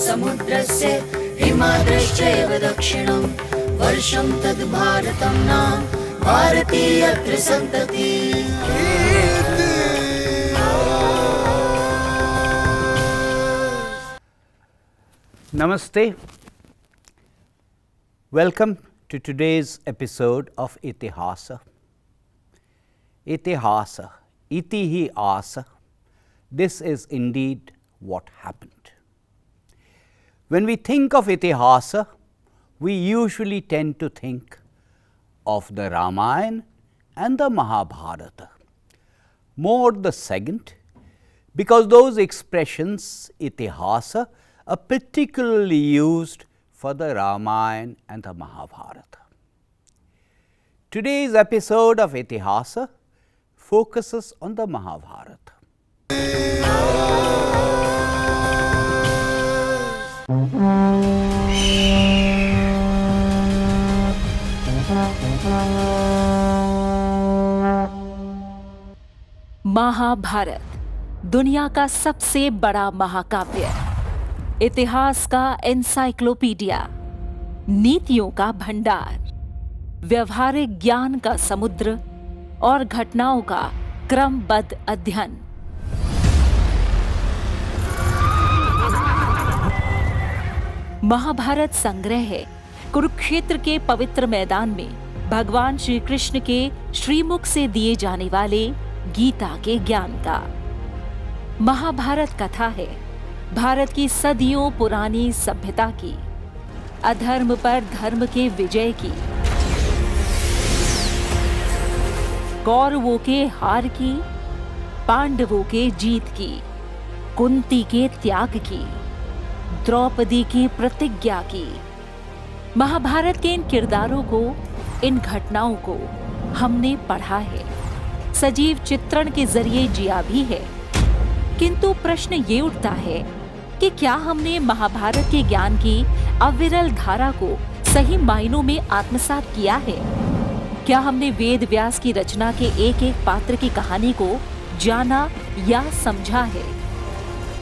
समुद्रस्य हिमाद्रश्चैव दक्षिणं वर्षं तद् भारतं नाम भारतीयत्र सन्तति। Namaste. Welcome to today's episode of Itihasa. Itihasa, itihi asa. This is indeed what happened. When we think of Itihasa, we usually tend to think of the Ramayana and the Mahabharata. More the second, because those expressions, Itihasa, are particularly used for the Ramayana and the Mahabharata. Today's episode of Itihasa focuses on the Mahabharata. Mahabharat दुनिया का सबसे बड़ा महाकाव्य, इतिहास का encyclopedia, नीतियों का भंडार, व्यवहारिक ज्ञान का समुद्र और घटनाओं का क्रमबद्ध अध्ययन। महाभारत संग्रह है कुरुक्षेत्र के पवित्र मैदान में भगवान श्री कृष्ण के श्रीमुख से दिए जाने वाले गीता के ज्ञान का। महाभारत कथा है भारत की सदियों पुरानी सभ्यता की, अधर्म पर धर्म के विजय की, कौरवों के हार की, पांडवों के जीत की, कुंती के त्याग की, द्रौपदी की प्रतिज्ञा की। महाभारत के इन किरदारों को, इन घटनाओं को हमने पढ़ा है, सजीव चित्रण के जरिए जिया भी है। किंतु प्रश्न ये उठता है कि क्या हमने महाभारत के ज्ञान की अविरल धारा को सही मायनों में आत्मसात किया है? क्या हमने वेद व्यास की रचना के एक एक पात्र की कहानी को जाना या समझा है?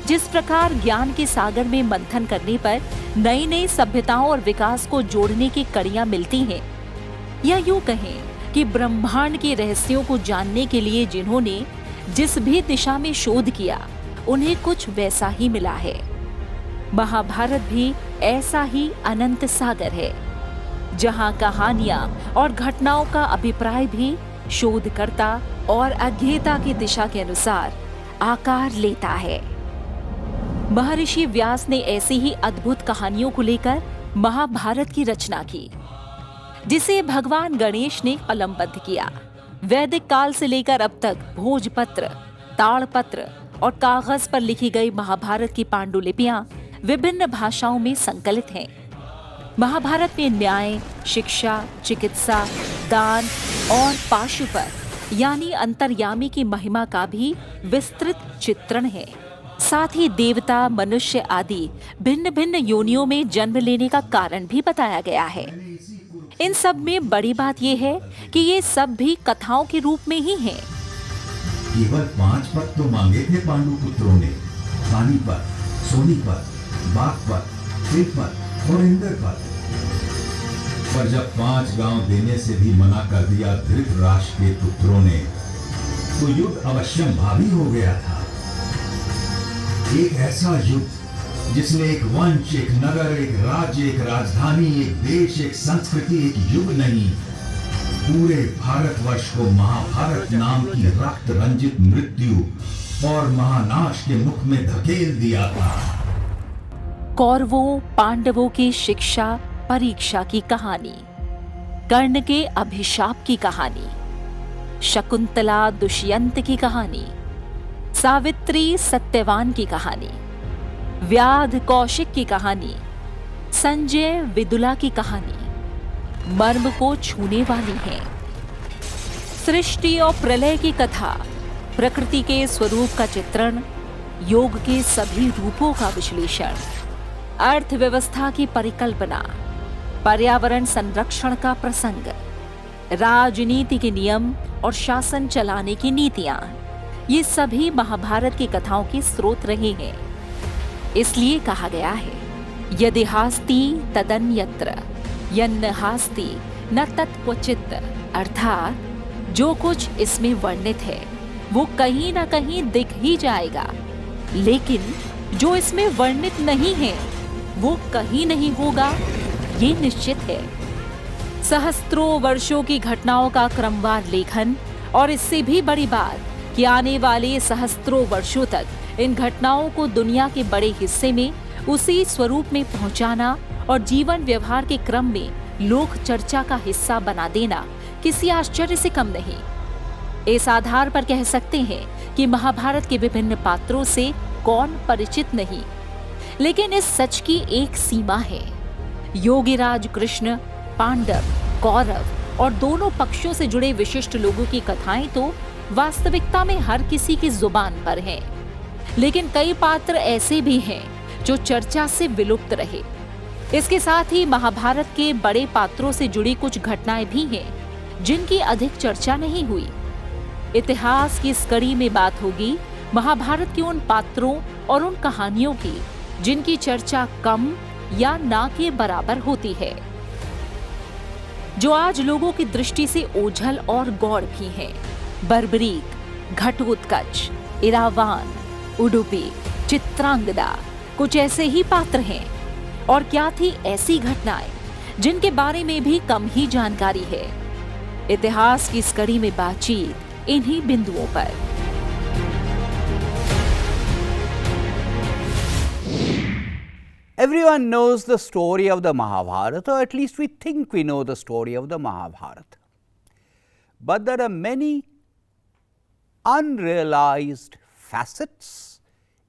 जिस प्रकार ज्ञान के सागर में मंथन करने पर नई नई सभ्यताओं और विकास को जोड़ने की कड़ियां मिलती हैं, या यूं कहें कि ब्रह्मांड के रहस्यों को जानने के लिए जिन्होंने जिस भी दिशा में शोध किया उन्हें कुछ वैसा ही मिला है। महाभारत भी ऐसा ही अनंत सागर है, जहां कहानियां और घटनाओं का अभिप्राय भी शोधकर्ता और अज्ञेयता की दिशा के अनुसार आकार लेता है। महर्षि व्यास ने ऐसी ही अद्भुत कहानियों को लेकर महाभारत की रचना की, जिसे भगवान गणेश ने कलमबद्ध किया। वैदिक काल से लेकर अब तक भोजपत्र, ताड़पत्र और कागज पर लिखी गई महाभारत की पांडुलिपियां विभिन्न भाषाओं में संकलित हैं। महाभारत में न्याय, शिक्षा, चिकित्सा, दान और पाशुपत यानी अंतर्यामी की महिमा का भी विस्तृत चित्रण है। साथ ही देवता, मनुष्य आदि भिन्न भिन्न योनियों में जन्म लेने का कारण भी बताया गया है। इन सब में बड़ी बात यह है कि ये सब भी कथाओं के रूप में ही हैं। केवल 5 पद तो मांगे थे पांडु पुत्रों ने, पानीपत, सोनीपत, बागपत, तिलपत और इंद्रपत। पर जब 5 गांव देने से भी मना कर दिया धृतराष्ट्र के पुत्रों ने, तो युद्ध अवश्यम भावी हो गया था। एक ऐसा युद्ध जिसने एक वंश, एक नगर, एक राज्य, एक राजधानी, एक देश, एक संस्कृति, एक युग नहीं, पूरे भारतवर्ष को महाभारत नाम की रक्त रंजित मृत्यु और महानाश के मुख में धकेल दिया था। कौरवों पांडवों की शिक्षा परीक्षा की कहानी, कर्ण के अभिशाप की कहानी, शकुंतला दुष्यंत की कहानी, सावित्री सत्यवान की कहानी, व्याध कौशिक की कहानी, संजय विदुला की कहानी मर्म को छूने वाली है। सृष्टि और प्रलय की कथा, प्रकृति के स्वरूप का चित्रण, योग के सभी रूपों का विश्लेषण, अर्थव्यवस्था की परिकल्पना, पर्यावरण संरक्षण का प्रसंग, राजनीति के नियम और शासन चलाने की नीतियां, ये सभी महाभारत की कथाओं के स्रोत रहे हैं। इसलिए कहा गया है यदि हास्ति तदन्यत्र यन्न हास्ति न तत्क्वचित्, अर्थात जो कुछ इसमें वर्णित है वो कहीं ना कहीं दिख ही जाएगा, लेकिन जो इसमें वर्णित नहीं है वो कहीं नहीं होगा, ये निश्चित है। सहस्त्रों वर्षों की घटनाओं का क्रमवार लेखन और इससे भी बड़ी बात कि आने वाले सहस्त्रों वर्षों तक इन घटनाओं को दुनिया के बड़े हिस्से में उसी स्वरूप में पहुंचाना और जीवन व्यवहार के क्रम में लोक चर्चा का हिस्सा बना देना किसी आश्चर्य से कम नहीं। इस आधार पर कह सकते हैं कि महाभारत के विभिन्न पात्रों से कौन परिचित नहीं, लेकिन इस सच की एक सीमा है। योगीराज कृष्ण, पांडव, कौरव और दोनों पक्षों से जुड़े विशिष्ट लोगों की कथाएं तो वास्तविकता में हर किसी की जुबान पर हैं, लेकिन कई पात्र ऐसे भी हैं जो चर्चा से विलुप्त रहे। इसके साथ ही महाभारत के बड़े पात्रों से जुड़ी कुछ घटनाएं भी हैं जिनकी अधिक चर्चा नहीं हुई। इतिहास की इस कड़ी में बात होगी महाभारत के उन पात्रों और उन कहानियों की जिनकी चर्चा कम या ना के बराबर होती है, जो आज लोगों की दृष्टि से ओझल और गौड़ भी हैं। बर्बरीक, घटोत्कच, इरावान, उडुपी, चित्रांगदा कुछ ऐसे ही पात्र हैं। और क्या थी ऐसी घटनाएं जिनके बारे में भी कम ही जानकारी है। इतिहास की इस कड़ी में बातचीत इन्हीं बिंदुओं पर। Everyone knows the story of the Mahabharata, or at least we think we know the story of the Mahabharata. But there are many unrealized facets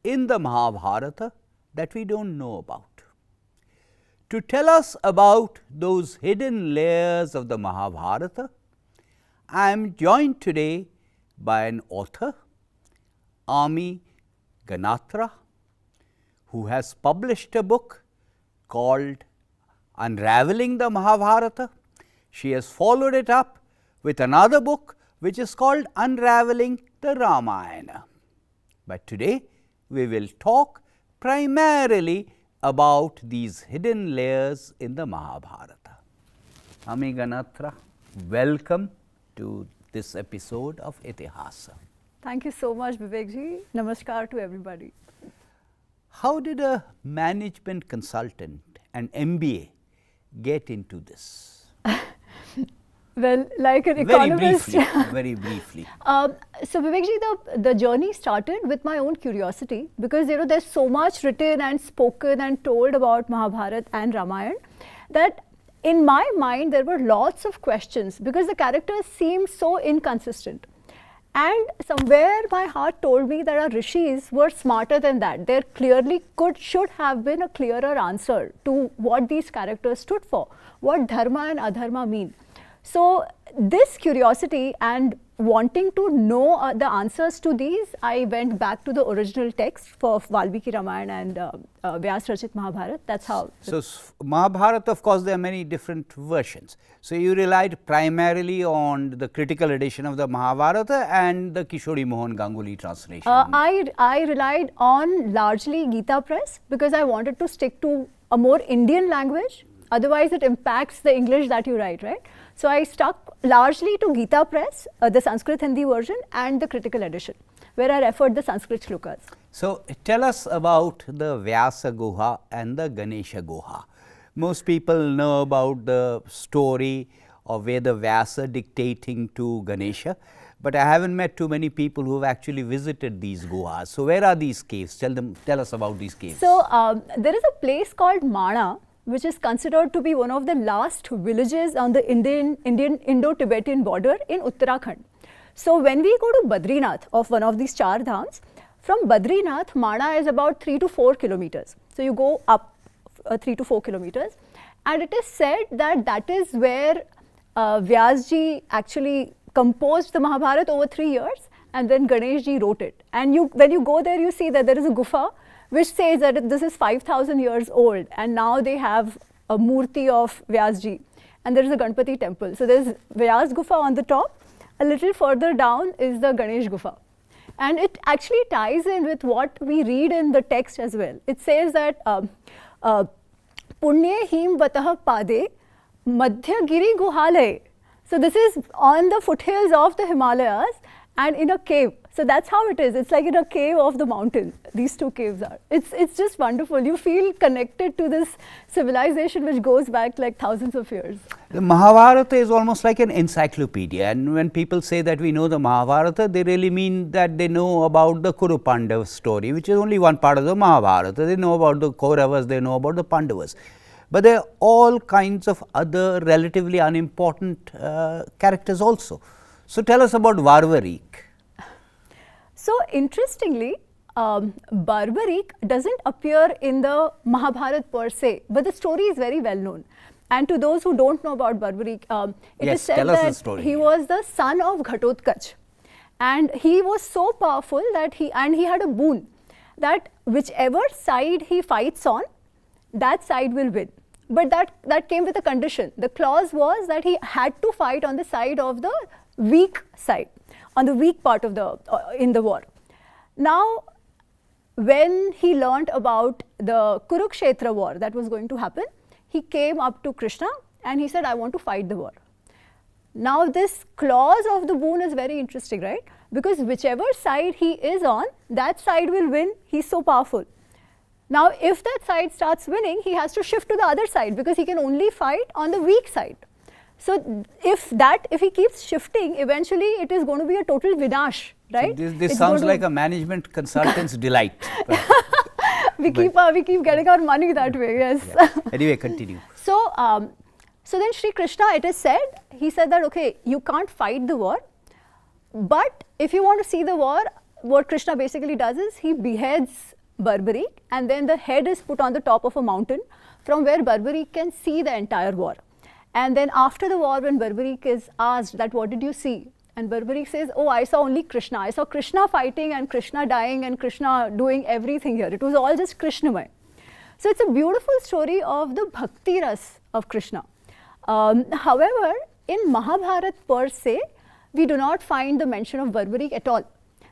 in the Mahabharata that we don't know about. To tell us about those hidden layers of the Mahabharata, I am joined today by an author, Ami Ganatra, who has published a book called Unraveling the Mahabharata. She has followed it up with another book which is called Unraveling the Ramayana. But today we will talk primarily about these hidden layers in the Mahabharata. Ami Ganatra, welcome to this episode of Itihasa. Thank you so much, Vivek ji. Namaskar to everybody. How did a management consultant and MBA get into this? Well, like an economist. Very briefly. So, Vivek ji, the journey started with my own curiosity because there's so much written and spoken and told about Mahabharata and Ramayana that in my mind there were lots of questions because the characters seemed so inconsistent. And somewhere my heart told me that our rishis were smarter than that. There clearly should have been a clearer answer to what these characters stood for, what dharma and adharma mean. So this curiosity and wanting to know the answers to these, I went back to the original text for Valmiki Ramayana and Vyas Rachit Mahabharata. That's how. So Mahabharata, of course, there are many different versions. So you relied primarily on the critical edition of the Mahabharata and the Kishori Mohan Ganguly translation. I relied on largely Gita Press because I wanted to stick to a more Indian language. Otherwise, it impacts the English that you write, right? So I stuck largely to Gita Press, the Sanskrit Hindi version, and the critical edition, where I referred the Sanskrit shlokas. So tell us about the Vyasa Guha and the Ganesha Guha. Most people know about the story of Veda Vyasa dictating to Ganesha, but I haven't met too many people who have actually visited these guhas. So where are these caves? Tell us about these caves. So there is a place called Mana, which is considered to be one of the last villages on the Indo-Tibetan border in Uttarakhand. So when we go to Badrinath of one of these Char Dhams, from Badrinath, Mana is about 3 to 4 kilometers. So you go up 3 to 4 kilometers, and it is said that that is where Vyasji actually composed the Mahabharata over 3 years, and then Ganeshji wrote it. And when you go there, you see that there is a gufa which says that this is 5,000 years old, and now they have a murti of Vyasji, and there is a Ganpati temple. So there is Vyas Gufa on the top. A little further down is the Ganesh Gufa. And it actually ties in with what we read in the text as well. It says that Punye him vatah pade madhya giri guhalay. So this is on the foothills of the Himalayas and in a cave. So that's how it is. It's like in a cave of the mountain. These two caves are. It's just wonderful. You feel connected to this civilization which goes back like thousands of years. The Mahabharata is almost like an encyclopedia, and when people say that we know the Mahabharata, they really mean that they know about the Kuru Pandava story, which is only one part of the Mahabharata. They know about the Kauravas, they know about the Pandavas. But there are all kinds of other relatively unimportant characters also. So tell us about Varvarik. So interestingly, Barbarik doesn't appear in the Mahabharata per se, but the story is very well known. And to those who don't know about Barbarik, it Yes, is said tell us the that story. he was the son of Ghatotkach. And he was so powerful that he had a boon that whichever side he fights on, that side will win. But that came with a condition. The clause was that he had to fight on the side of the weak side, on the weak part of the in the war. Now, when he learnt about the Kurukshetra war that was going to happen, he came up to Krishna and he said, I want to fight the war. Now, this clause of the boon is very interesting, right? Because whichever side he is on, that side will win. He's so powerful. Now, if that side starts winning, he has to shift to the other side because he can only fight on the weak side. So, if he keeps shifting, eventually it is going to be a total vinash, right? So this sounds like a management consultant's delight. We keep getting our money that way, yes. Yeah. Anyway, continue. So, so then Sri Krishna, it is said, he said that, okay, you can't fight the war, but if you want to see the war, what Krishna basically does is he beheads Barbarik, and then the head is put on the top of a mountain from where Barbarik can see the entire war. And then after the war, when Barbarik is asked that what did you see? And Barbarik says, oh, I saw only Krishna. I saw Krishna fighting and Krishna dying and Krishna doing everything here. It was all just Krishnamay. So it's a beautiful story of the bhakti ras of Krishna. However, in Mahabharata per se, we do not find the mention of Barbarik at all.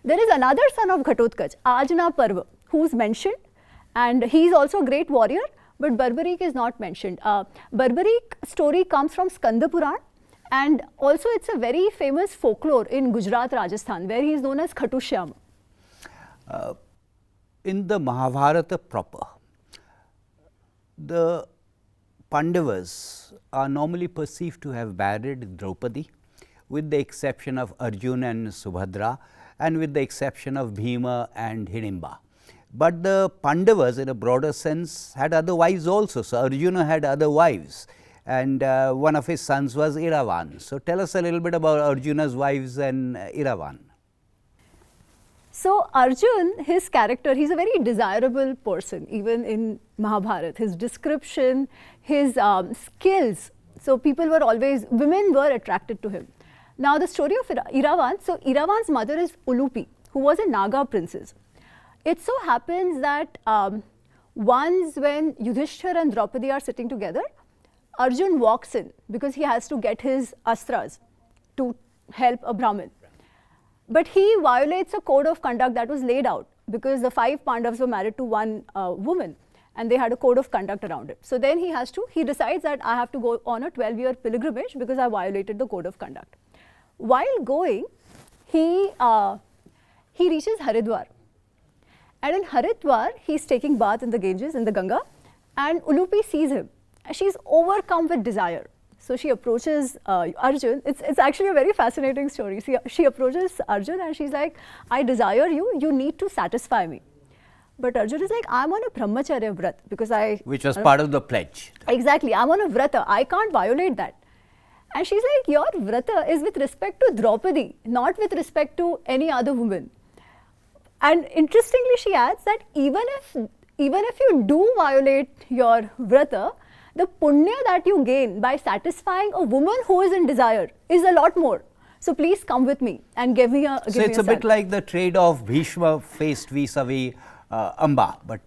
There is another son of Ghatotkach, Ajna Parva, who is mentioned, and he is also a great warrior, but Barbarik is not mentioned. Barbarik story comes from Skanda Puran, and also it's a very famous folklore in Gujarat, Rajasthan, where he is known as Khatushyam. In the Mahabharata proper, the Pandavas are normally perceived to have married Draupadi, with the exception of Arjuna and Subhadra, and with the exception of Bhima and Hidimba. But the Pandavas, in a broader sense, had other wives also. So Arjuna had other wives, and one of his sons was Iravan. So tell us a little bit about Arjuna's wives and Iravan. So Arjun, his character, he's a very desirable person, even in Mahabharata. His description, his skills. So people were always, women were attracted to him. Now the story of Iravan, so Iravan's mother is Ulupi, who was a Naga princess. It so happens that once when Yudhishthir and Draupadi are sitting together, Arjun walks in because he has to get his astras to help a Brahmin. But he violates a code of conduct that was laid out because the 5 Pandavas were married to one woman and they had a code of conduct around it. So then he decides that I have to go on a 12-year pilgrimage because I violated the code of conduct. While going, he reaches Haridwar. And in Haridwar, he's taking bath in the Ganges, in the Ganga, and Ulupi sees him. She's overcome with desire. So she approaches Arjun. It's actually a very fascinating story. She approaches Arjun and she's like, I desire you, you need to satisfy me. But Arjun is like, I'm on a brahmacharya vrat because Which was part of the pledge. Exactly, I'm on a vrata, I can't violate that. And she's like, your vrata is with respect to Draupadi, not with respect to any other woman. And interestingly, she adds that even if you do violate your vrata, the punya that you gain by satisfying a woman who is in desire is a lot more. So please come with me and give me a So it's a bit like the trade-off Bhishma faced vis-a-vis Amba, but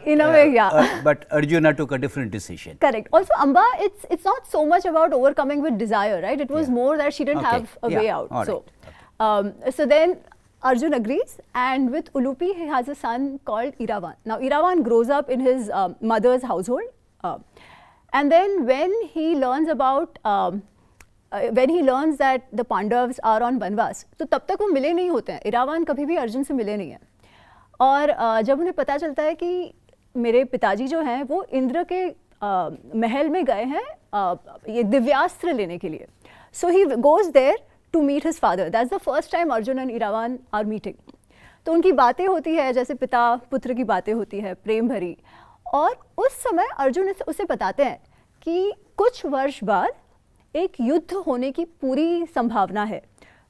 in a way, yeah. But Arjuna took a different decision. Correct. Also, Amba, it's not so much about overcoming with desire, right? It was more that she didn't have a way out. All So, right. so then Arjun agrees, and with Ulupi he has a son called Iravan. Now Iravan grows up in his mother's household, and then when he learns that the Pandavas are on Vanvas, तो तब तक वो मिले नहीं होते हैं. Iravan कभी भी अर्जुन से मिले नहीं हैं. और जब उन्हें पता चलता है कि मेरे पिताजी जो हैं वो इंद्र के महल में गए हैं ये दिव्यास्त्र लेने के लिए. So he goes there to meet his father. That's the first time Arjun and Iravan are meeting. तो उनकी बातें होती है जैसे पिता पुत्र की बातें होती है प्रेम भरी. और उस समय अर्जुन उसे बताते हैं कि कुछ वर्ष बाद एक युद्ध होने की पूरी संभावना है,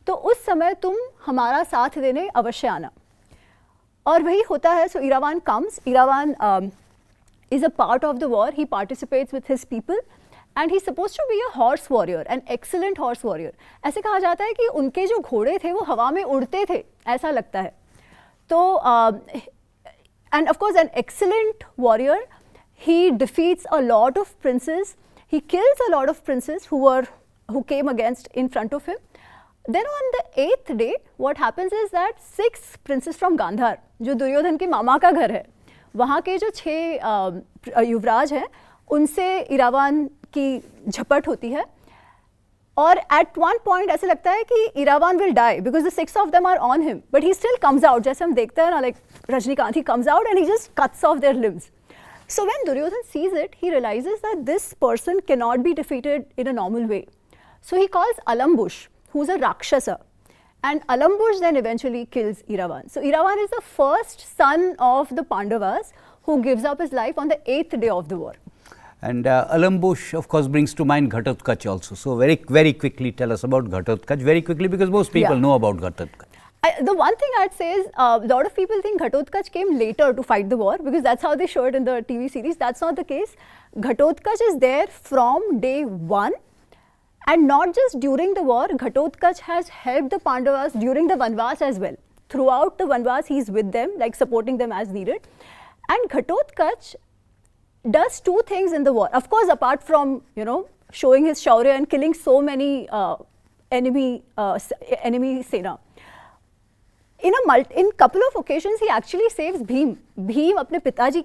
तो उस समय तुम हमारा साथ देने अवश्य आना. और वही होता है. So Iravan comes. Iravan is a part of the war. He participates with his people. And he's supposed to be a horse warrior, an excellent horse warrior. ऐसे कहा जाता है कि उनके जो घोड़े थे वो हवा में उड़ते थे, ऐसा लगता है. तो and of course an excellent warrior, he defeats a lot of princes. He kills a lot of princes who came against in front of him. Then on the 8th day, what happens is that 6 princes from Gandhar, जो दुर्योधन के मामा का घर है, वहाँ के जो 6 युवराज हैं, उनसे इरावान की झपट होती है. और at one point ऐसे लगता है कि Iravan will die because the 6 of them are on him, but he still comes out. जैसे हम देखते हैं ना, like Rajnikant, he comes out and he just cuts off their limbs. So when Duryodhan sees it, he realizes that this person cannot be defeated in a normal way. So he calls Alambush, who's a Rakshasa, and Alambush then eventually kills Iravan. So Iravan is the first son of the Pandavas who gives up his life on the 8th day of the war. And Alambush, of course, brings to mind Ghatotkacha also. So very, very quickly tell us about Ghatotkacha, very quickly, because most people know about Ghatotkacha. The one thing I'd say is a lot of people think Ghatotkacha came later to fight the war because that's how they show it in the TV series. That's not the case. Ghatotkacha is there from day 1, and not just during the war. Ghatotkacha has helped the Pandavas during the Vanvas as well. Throughout the Vanvas, he's with them, like supporting them as needed. And Ghatotkacha does 2 things in the war. Of course, apart from, showing his shaurya and killing so many enemy sena. In couple of occasions, he actually saves Bhim. Bhim अपने पिताजी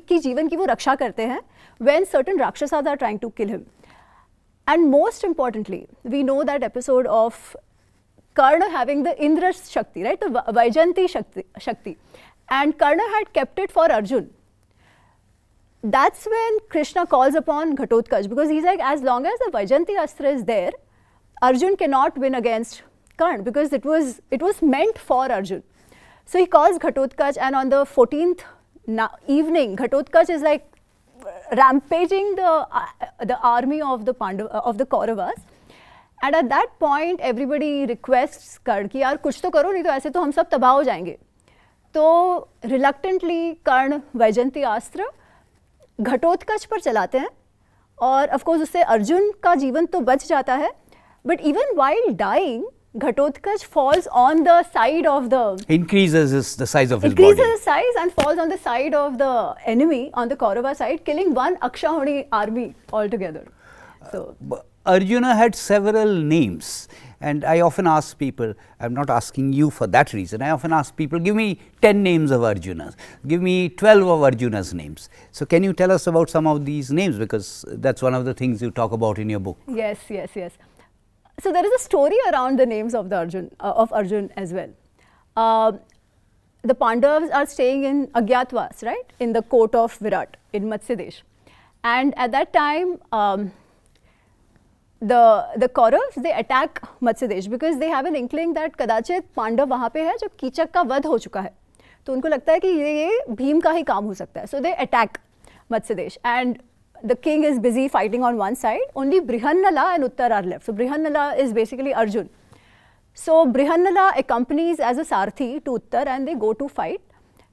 की जीवन की वो रक्षा करते हैं when certain Rakshasas are trying to kill him. And most importantly, we know that episode of Karna having the Indra Shakti, right? The Vaijanti Shakti. And Karna had kept it for Arjun. That's when Krishna calls upon Ghatotkacha, because he's like, as long as the Vaijanti Astra is there, Arjun cannot win against Karna, because it was meant for Arjun. So he calls Ghatotkacha, and on the 14th evening, Ghatotkacha is like rampaging the army of the Kauravas. And at that point, everybody requests Karna कि यार कुछ तो करो, नहीं तो ऐसे तो हम सब तबाह हो जाएंगे. तो reluctantly Karna वैजयंती अस्त्र घटोत्कच पर चलाते हैं, और of course उससे अर्जुन का जीवन तो बच जाता है. But even while dying, Ghatotkacha falls on the side of the... Increases the size of his body. Increases his size and falls on the side of the enemy, on the Kaurava side, killing one Akshauhini army altogether. So, Arjuna had several names, and I often ask people, I'm not asking you for that reason, I often ask people, give me 10 names of Arjunas, give me 12 of Arjuna's names. So can you tell us about some of these names, because that's one of the things you talk about in your book. Yes. So there is a story around the names of Arjun as well. The Pandavas are staying in Agyatwas, right, in the court of Virat in Matsya Desh. And at that time, the Kauravas, they attack Matsya Desh because they have an inkling that कदाचित पांडव वहाँ पे है जब कीचक का वध हो चुका है, तो उनको लगता है कि ये भीम का ही काम हो सकता है. So they attack Matsya Desh, and the king is busy fighting on one side. Only Brihannala and Uttar are left. So Brihannala is basically Arjun. So Brihannala accompanies as a Sarthi to Uttar, and they go to fight.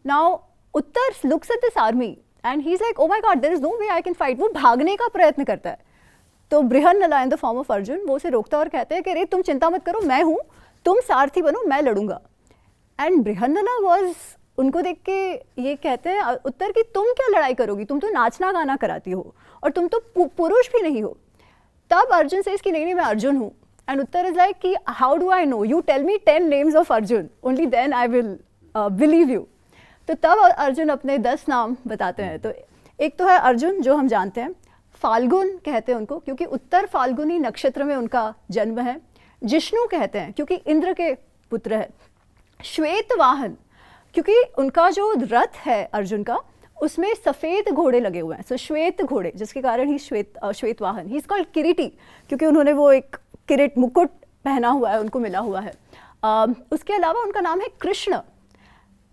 Now Uttar looks at this army and he's like, oh my god, there is no way I can fight. वो भागने का प्रयत्न करता है. तो Brihannala in the form of Arjun वो उसे रोकता है और कहते हैं कि रे तुम चिंता मत करो, मैं हूँ, तुम सारथी बनो, मैं लड़ूंगा. And Brihannala was, उनको देख के ये कहते हैं उत्तर की तुम क्या लड़ाई करोगी, तुम तो नाचना गाना कराती हो और तुम तो पुरुष भी नहीं हो. तब अर्जुन से इसकी नहीं मैं अर्जुन हूँ, And Uttar is like, ki, how do I know? You tell me 10 names of Arjun, only then I will believe you. तो तब अर्जुन अपने 10 नाम बताते हैं. तो एक तो है अर्जुन जो हम जानते हैं, फाल्गुन कहते हैं उनको क्योंकि उत्तर फाल्गुनी नक्षत्र में उनका जन्म है. जिष्णु कहते हैं क्योंकि इंद्र के पुत्र है. श्वेत वाहन क्योंकि उनका जो रथ है अर्जुन का उसमें सफ़ेद घोड़े लगे हुए हैं. सो श्वेत घोड़े जिसके कारण ही श्वेत वाहन. ही इज कॉल्ड किरीटी क्योंकि उन्होंने वो एक किरीट मुकुट पहना हुआ है, उनको मिला हुआ है. उसके अलावा उनका नाम है कृष्ण.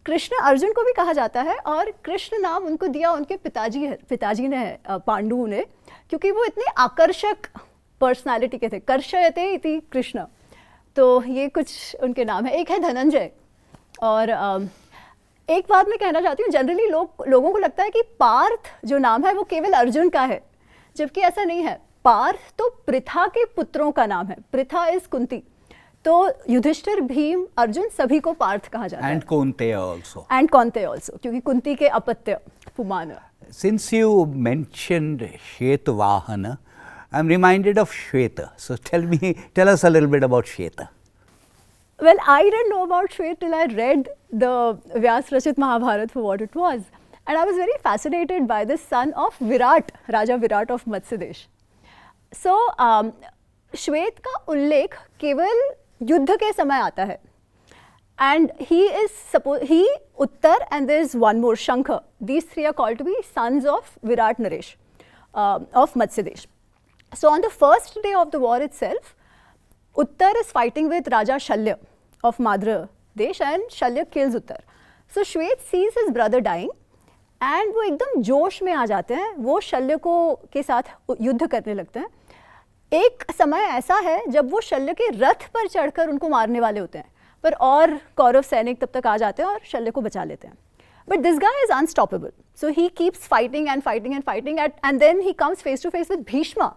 कृष्ण अर्जुन को भी कहा जाता है और कृष्ण नाम उनको दिया उनके पिताजी ने पांडु ने क्योंकि वो इतने आकर्षक पर्सनालिटी के थे. कर्षयते इति कृष्ण. तो ये कुछ उनके नाम है. एक है धनंजय. और एक बात मैं कहना चाहती हूँ, जनरली लोगों को लगता है कि पार्थ जो नाम है वो केवल अर्जुन का है, जबकि ऐसा नहीं है. पार्थ तो पृथा के पुत्रों का नाम है. पृथा इज कुंती. तो युधिष्ठिर, भीम, अर्जुन सभी को पार्थ कहा जाता है. And Kunteya also. And Kaunteya also क्योंकि कुंती के अपत्य पुमान. Since you mentioned Shetavahana, I'm reminded of Shweta. So tell us a little bit about Shweta. Well, I didn't know about Shweta till I read the Vyas Rachit Mahabharat for what it was. And I was very fascinated by the son of Virat, Raja Virat of Matsyadesh. So, श्वेत का उल्लेख केवल युद्ध के समय आता है. And he, Uttar, and there is one more, Shankha. These three are called to be sons of Virat Naresh of Matsyadesh. So on the first day of the war itself, Uttar is fighting with Raja Shalya of Madra Desh and Shalya kills Uttar. So Shwet sees his brother dying and वो एकदम जोश में आ जाते हैं. वो शल्य को के साथ युद्ध करने लगते हैं. एक समय ऐसा है जब वो शल्य के रथ पर चढ़कर उनको मारने वाले होते हैं, पर और कौरव सैनिक तब तक आ जाते हैं और शल्य को बचा लेते हैं. But this guy is unstoppable. So he keeps fighting and fighting and fighting and then he comes face to face with Bhishma.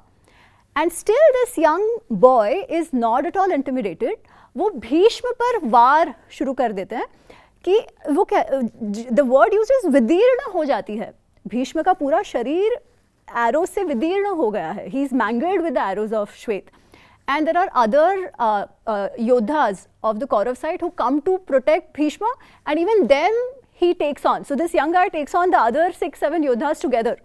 And still this young boy is not at all intimidated. वो भीष्म पर वार शुरू कर देते हैं कि वो क्या, the word used is विदीर्ण हो जाती है. भीष्म का पूरा शरीर एरो से विदीर्ण हो गया है. He is mangled with the arrows of Shwet. And there are other yodhas of the Kaurav side who come to protect Bhishma, and even them he takes on. So this young guy takes on the other 6-7 yodhas together.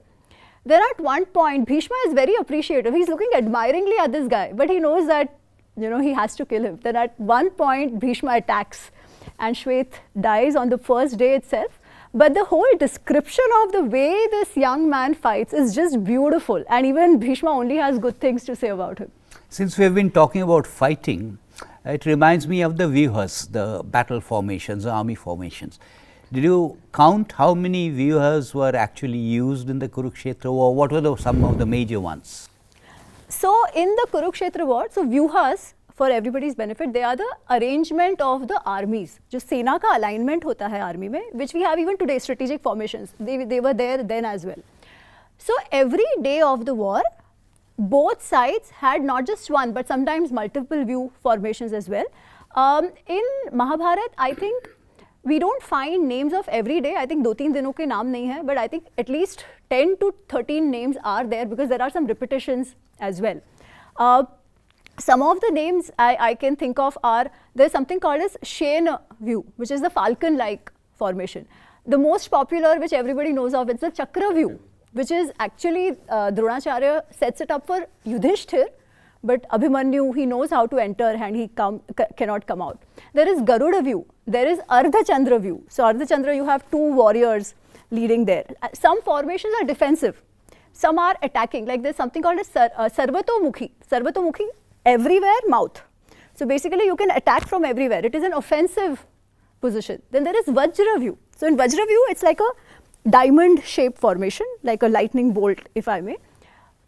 Then at one point, Bhishma is very appreciative. He's looking admiringly at this guy, but he knows that, he has to kill him. Then at one point, Bhishma attacks, and Shwet dies on the first day itself. But the whole description of the way this young man fights is just beautiful, and even Bhishma only has good things to say about him. Since we have been talking about fighting, it reminds me of the vyuhas, the battle formations, the army formations. Did you count how many vyuhas were actually used in the Kurukshetra war? What were some of the major ones? So in the Kurukshetra war, so vyuhas, for everybody's benefit, they are the arrangement of the armies. जो सेना का alignment होता है army में, which we have even today, strategic formations. They were there then as well. So every day of the war, both sides had not just one but sometimes multiple view formations as well. In Mahabharat, I think we don't find names of every day. I think 2-3 दिनों के नाम नहीं है, but I think at least 10 to 13 names are there because there are some repetitions as well. Some of the names I can think of are, there's something called as Shena view, which is the falcon-like formation. The most popular, which everybody knows of, it's the Chakra view, which is actually Dronacharya sets it up for Yudhishthir, but Abhimanyu, he knows how to enter and he cannot come out. There is Garuda view, there is Ardha Chandra view. So Ardha Chandra, you have 2 warriors leading there. Some formations are defensive, some are attacking, like there's something called as Sarvatomukhi. Sarvatomukhi, everywhere mouth. So basically you can attack from everywhere. It is an offensive position. Then there is Vajra view. So in Vajra view, it's like a diamond shaped formation, like a lightning bolt, if I may,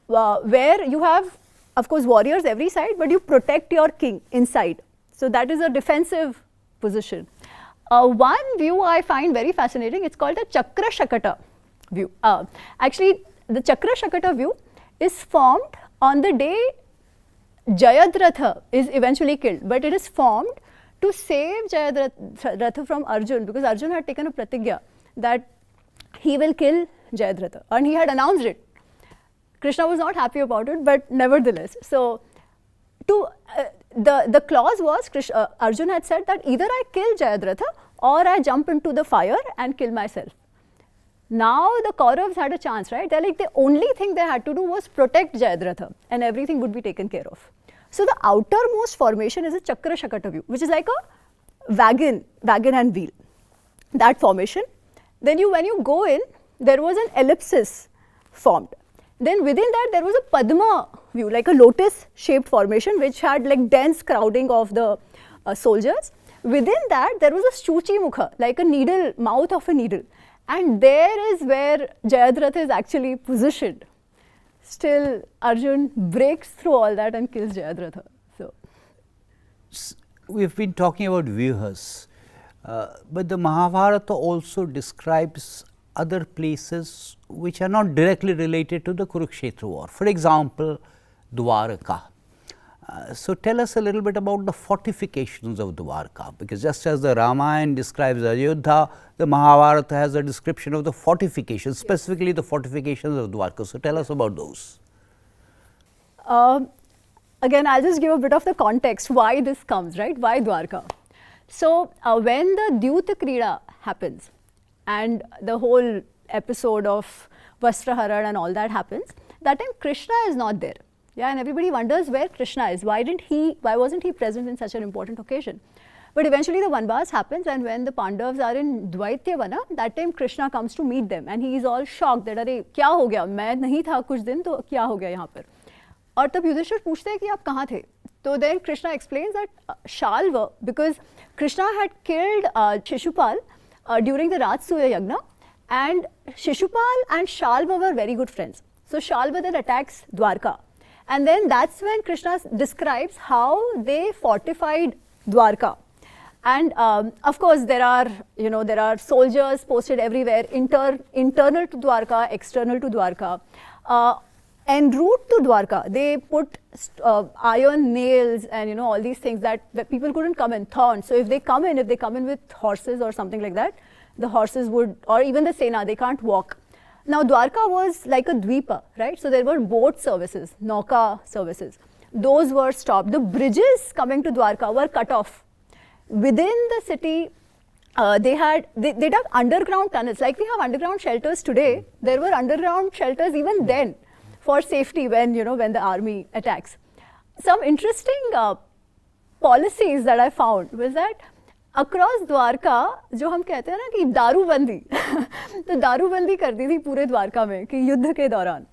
where you have, of course, warriors every side, but you protect your king inside. So that is a defensive position. One view I find very fascinating, it's called the Chakra Shakata view. Actually, the Chakra Shakata view is formed on the day Jayadratha is eventually killed, but it is formed to save Jayadratha from Arjun, because Arjun had taken a pratigya that he will kill Jayadratha, and he had announced it. Krishna was not happy about it, but nevertheless. So the clause was Arjun had said that either I kill Jayadratha or I jump into the fire and kill myself. Now the Kauravas had a chance, right? They're like, the only thing they had to do was protect Jayadratha and everything would be taken care of. So the outermost formation is a Chakra Shakata view, which is like a wagon and wheel. That formation. Then when you go in, there was an ellipsis formed. Then within that there was a Padma view, like a lotus shaped formation which had like dense crowding of the soldiers. Within that there was a Shuchi Mukha, like a needle, mouth of a needle. And there is where Jayadratha is actually positioned. Still Arjun breaks through all that and kills Jayadratha. So we've been talking about Vyuhas, but the Mahabharata also describes other places which are not directly related to the Kurukshetra war. For example, Dwarka. So tell us a little bit about the fortifications of Dwarka, because just as the Ramayana describes Ayodhya, the Mahabharata has a description of the fortifications, specifically the fortifications of Dwarka. So tell us about those. Again, I'll just give a bit of the context why this comes, right? Why Dwarka? So when the Dyuta Krida happens and the whole episode of Vastraharan and all that happens, that time Krishna is not there. Yeah, and everybody wonders where Krishna is. Why wasn't he present in such an important occasion? But eventually the Vanvas happens, and when the Pandavas are in Dvaityavana, that time Krishna comes to meet them and he is all shocked that अरे क्या हो गया, मैं नहीं था कुछ दिन तो क्या हो गया यहाँ पर. और तब युधिष्ठिर पूछते हैं कि आप कहाँ थे. So then Krishna explains that Shalva, because Krishna had killed Shishupal during the Rajsuya Yagna, and Shishupal and Shalva were very good friends. So Shalva then attacks Dwarka. And then that's when Krishna describes how they fortified Dwarka. And of course there are soldiers posted everywhere, internal to Dwarka, external to Dwarka. En route to Dwarka, they put iron nails and all these things that people couldn't come in, thorns. So if they come in with horses or something like that, the horses would, or even the Sena, they can't walk. Now Dwarka was like a dvipa, right? So there were boat services, Nauka services. Those were stopped. The bridges coming to Dwarka were cut off. Within the city, they dug underground tunnels. Like we have underground shelters today, there were underground shelters even then for safety when the army attacks. Some interesting policies that I found was that across Dwarka, जो हम कहते हैं ना कि दारूबंदी, तो दारूबंदी कर दी थी पूरे द्वारका में कि युद्ध के दौरान.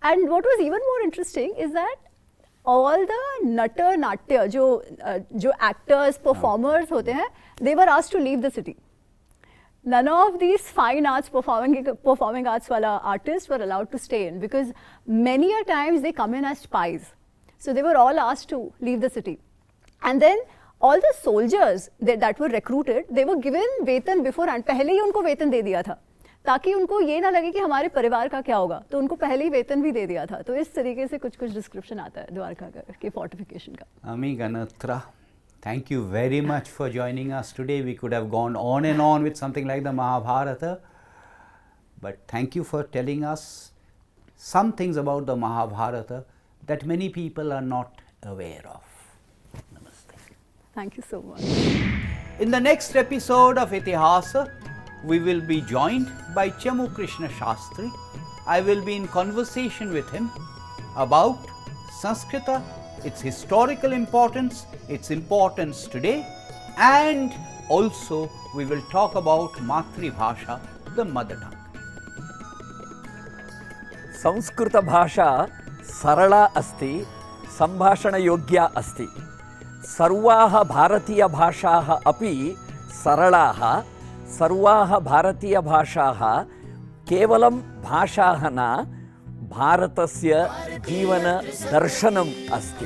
And what was even more interesting is that all the natta natya, जो actors, performers होते हैं, they were asked to leave the city. None of these fine arts, performing arts wala artists were allowed to stay in, because many a times they come in as spies. So they were all asked to leave the city. And then all the soldiers that were recruited, they were given वेतन beforehand. पहले ही उनको वेतन दे दिया था, ताकि उनको ये ना लगे कि हमारे परिवार का क्या होगा, तो उनको पहले ही वेतन भी दे दिया था. तो इस तरीके से कुछ डिस्क्रिप्शन आता है द्वारका के फोर्टिफिकेशन का. Ami Ganatra, thank you very much for joining us today. We could have gone on and on with something like the Mahabharata, but thank you for telling us some things about the Mahabharata that many people are not aware of. Thank you so much. In the next episode of Itihasa, we will be joined by Chamu Krishna Shastri. I will be in conversation with him about Sanskrita, its historical importance, its importance today, and also we will talk about Matri Bhasha, the mother tongue. Sanskrit भाषा सरला अस्ति, सम्भाषणयोग्या अस्ति. सर्वाः भारतीय भाषाः अपि सरलाः. सर्वाः भारतीय भाषाः केवलं भाषाः न, भारतस्य जीवन दर्शनम् अस्ति.